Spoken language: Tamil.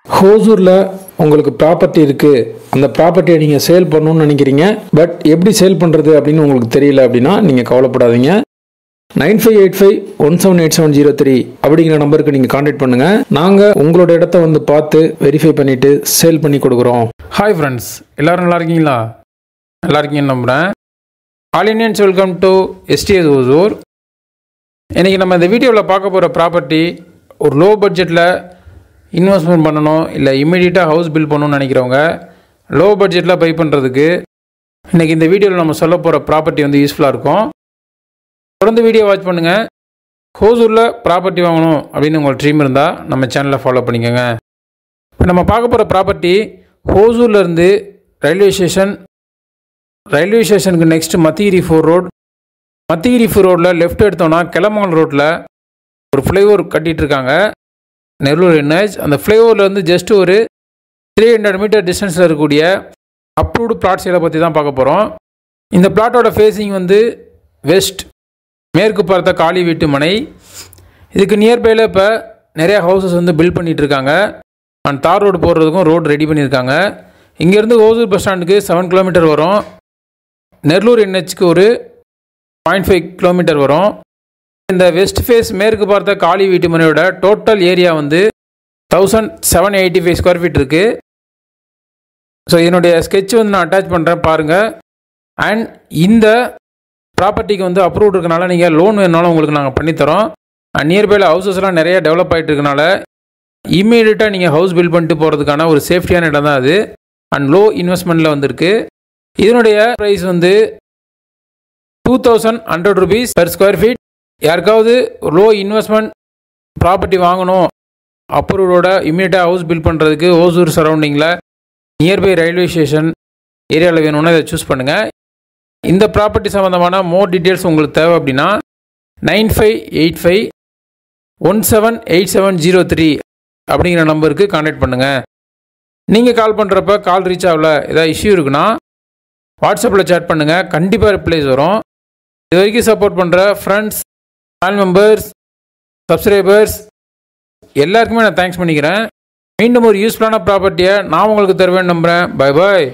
ஹோசூரில் உங்களுக்கு ப்ராப்பர்ட்டி இருக்குது, அந்த ப்ராப்பர்ட்டியை நீங்கள் சேல் பண்ணணும்னு நினைக்கிறீங்க, பட் எப்படி சேல் பண்ணுறது அப்படின்னு உங்களுக்கு தெரியல அப்படின்னா நீங்கள் கவலைப்படாதீங்க. 9585178703 அப்படிங்கிற நம்பருக்கு நீங்கள் கான்டாக்ட் பண்ணுங்கள். நாங்கள் உங்களோட இடத்த வந்து பார்த்து வெரிஃபை பண்ணிவிட்டு சேல் பண்ணி கொடுக்குறோம். ஹாய் ஃப்ரெண்ட்ஸ், எல்லோரும் நல்லா இருக்கீங்களா? நல்லா இருக்கீங்கன்னு நம்புகிறேன். All Indians welcome to STS Hosur. இன்றைக்கி நம்ம இந்த வீடியோவில் பார்க்க போகிற ப்ராப்பர்ட்டி ஒரு லோ பட்ஜெட்டில் இன்வெஸ்ட்மெண்ட் பண்ணணும், இல்லை இமீடியட்டாக ஹவுஸ் பில்ட் பண்ணணும்னு நினைக்கிறவங்க லோ பட்ஜெட்டில் பை பண்ணுறதுக்கு இன்றைக்கி இந்த வீடியோவில் நம்ம சொல்ல போகிற ப்ராப்பர்ட்டி வந்து யூஸ்ஃபுல்லாக இருக்கும். தொடர்ந்து வீடியோ வாட்ச் பண்ணுங்கள். ஹோசூரில் ப்ராப்பர்ட்டி வாங்கணும் அப்படின்னு உங்களுக்கு ட்ரீம் இருந்தால் நம்ம சேனலை ஃபாலோ பண்ணிக்கோங்க. இப்போ நம்ம பார்க்க போகிற ப்ராப்பர்ட்டி ஹோசூர்லேருந்து ரயில்வே ஸ்டேஷனுக்கு நெக்ஸ்ட்டு மத்திகிரி 4 ரோடு. மத்திகிரி 4 ரோடில் லெஃப்ட் எடுத்தோன்னா கிளமங்கல் ரோட்டில் ஒரு ஃப்ளைஓவர் கட்டிகிட்ருக்காங்க, நெல்லூர் NH. அந்த ஃப்ளைஓவர்லேருந்து ஜஸ்ட் ஒரு 300 மீட்டர் டிஸ்டன்ஸில் இருக்கக்கூடிய அப்ரூவ்டு பிளாட் சேலை பற்றி தான் பார்க்க போகிறோம். இந்த பிளாட்டோட ஃபேஸிங் வந்து வெஸ்ட், மேற்கு பார்த்த காலி வீட்டு மனை. இதுக்கு நியர்பையில் இப்போ நிறையா ஹவுசஸ் வந்து பில்ட் பண்ணிகிட்ருக்காங்க. அண்ட் தார் ரோடு போடுறதுக்கும் ரோடு ரெடி பண்ணியிருக்காங்க. இங்கேருந்து ஹோசூர் பஸ் ஸ்டாண்டுக்கு 7 கிலோமீட்டர் வரும். நெல்லூர் NHக்கு ஒரு 0.5 கிலோமீட்டர் வரும். இந்த வெஸ்ட் ஃபேஸ் மேற்கு பார்த்த காலி வீட்டு மனையோட டோட்டல் ஏரியா வந்து 1785 ஸ்கொயர் ஃபீட் இருக்குது. ஸோ இதனுடைய ஸ்கெட்ச் வந்து நான் அட்டாச் பண்ணுறேன் பாருங்கள். அண்ட் இந்த ப்ராப்பர்ட்டிக்கு வந்து அப்ரூவ் இருக்கனால நீங்கள் லோன் வேணுனாலும் உங்களுக்கு நாங்கள் பண்ணித்தரோம். அண்ட் நியர்பையில் ஹவுசஸ்லாம் நிறைய டெவலப் ஆகிட்டு இருக்கனால இம்மீடியட்டாக நீங்கள் ஹவுஸ் பில்ட் பண்ணிட்டு போகிறதுக்கான ஒரு சேஃப்டியான இடம் தான் அது. அண்ட் லோ இன்வெஸ்ட்மெண்ட்டில் வந்திருக்கு. இதனுடைய ப்ரைஸ் வந்து 2100 rupees per ஸ்கொயர் ஃபீட். யாருக்காவது லோ இன்வெஸ்ட்மெண்ட் ப்ராப்பர்ட்டி வாங்கணும், அப்ரூவோட இம்மீடியட்டாக ஹவுஸ் பில்ட் பண்ணுறதுக்கு ஹோசூர் சரௌண்டிங்கில் நியர்பை ரயில்வே ஸ்டேஷன் ஏரியாவில் வேணும்னா இதை சூஸ் பண்ணுங்கள். இந்த ப்ராப்பர்ட்டி சம்மந்தமான மோர் டீட்டெயில்ஸ் உங்களுக்கு தேவை அப்படின்னா 9585178703 அப்படிங்கிற நம்பருக்கு கான்டாக்ட் பண்ணுங்கள். நீங்கள் கால் பண்ணுறப்ப கால் ரீச் ஆகல, ஏதாவது இஷ்யூ இருக்குன்னா வாட்ஸ்அப்பில் சேட் பண்ணுங்கள், கண்டிப்பாக ரிப்ளைஸ் வரும். இது வரைக்கும் சப்போர்ட் பண்ணுற ஃப்ரெண்ட்ஸ், ஃபேமிலி மெம்பர்ஸ், சப்ஸ்கிரைபர்ஸ் எல்லாருக்குமே நான் தேங்க்ஸ் பண்ணிக்கிறேன். மீண்டும் ஒரு யூஸ்ஃபுல்லான ப்ராப்பர்ட்டியை நான் உங்களுக்கு தருவேன்னு நம்புகிறேன். Bye bye.